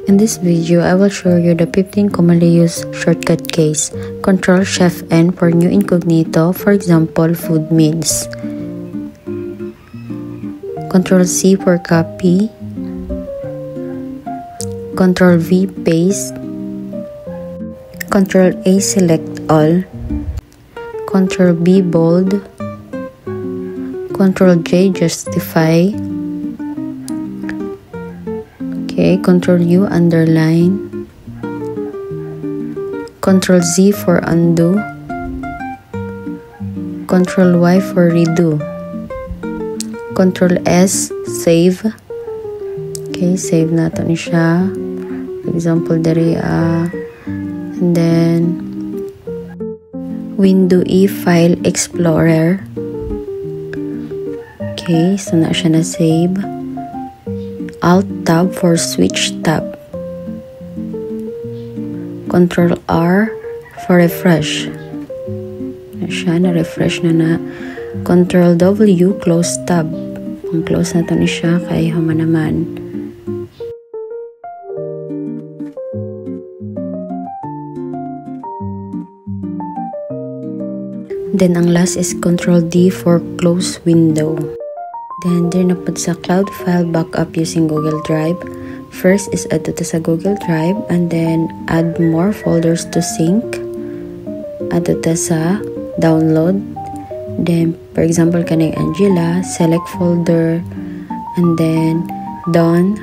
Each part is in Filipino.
In this video, I will show you the 15 commonly used shortcut keys. Control Shift N for new incognito, for example, food meals. Control C for copy. Control V paste. Control A select all. Control B bold. Control J justify. Okay, Control U underline. Control Z for undo. Control Y for redo. Control S save. Okay, save nato ni siya. For example, dari and then Window E File Explorer. Okay, so na siya na save. Alt tab for switch tab. Control R for refresh. Na siya, na-refresh na. Control W close tab. Ang close na to ni siya kay hama naman. Then ang last is Control D for close window. Then, there na po sa cloud file backup using Google Drive. First is add to sa Google Drive and then add more folders to sync. Add to sa download. Then, for example, kaning Angela, select folder and then done.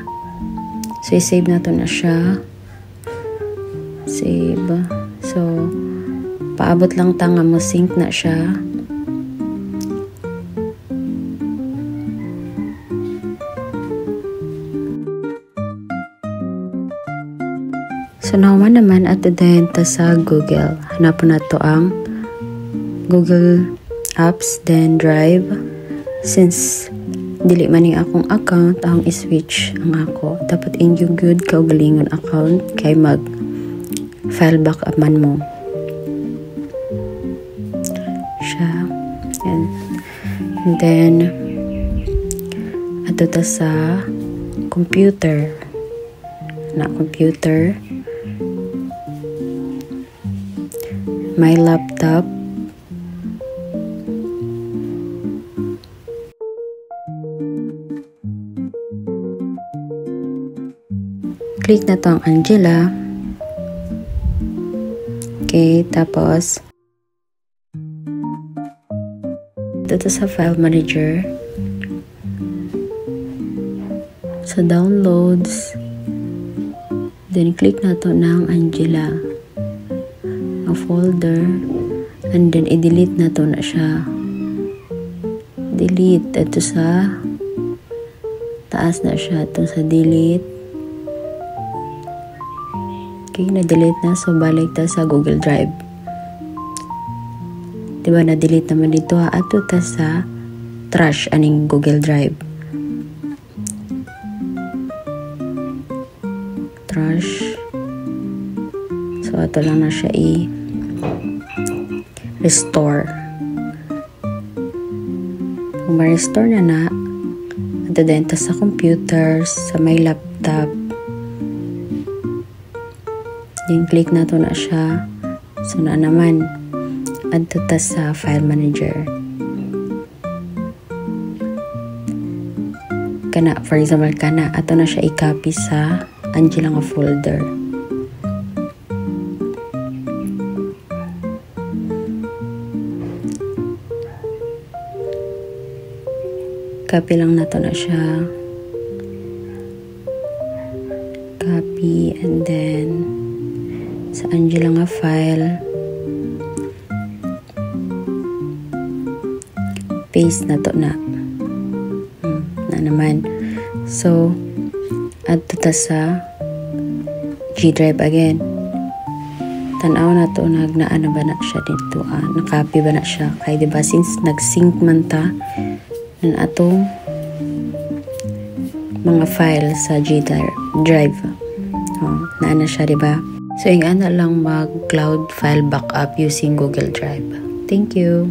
So, i-save na to na siya. Save. So, paabot lang ta nga mo sync na siya. So, naman ato din ta sa Google. Hanapon na to ang Google Apps, then Drive. Since dili man yung akong account, akong i-switch ang ako. Dapat in yung good kaugalingon account kay mag file backup man mo. Siya. And then, ato ta sa computer. Na computer. My laptop. Click na to ang Angela. Okay, tapos dito sa file manager, sa downloads, then click na to ng Angela ang folder, and then i-delete na to na siya. Delete. Ito sa taas na siya. Ito sa delete. Okay, na-delete na. So, balik ta sa Google Drive. Diba, na-delete naman dito ha. Ato ta sa trash aning Google Drive. Trash. So, ato lang na siya restore. Kung ma-restore na, ato din ta sa computers, sa my laptop. Then, click na to na siya. So, na naman, ato ta sa file manager. Kana, for example, ato na siya i-copy sa Angela nga folder. Copy lang na to na siya. Copy and then sa Angela nga file paste na to na. Na naman. So, add to ta sa G Drive again. Tanaw na to, nagnaan na ba na siya dito? Nakopy ba na siya? Kaya diba, since nag-sync man ta ng atong mga file sa G Drive. Naana siya, diba? So, yung lang mag-cloud file backup using Google Drive. Thank you.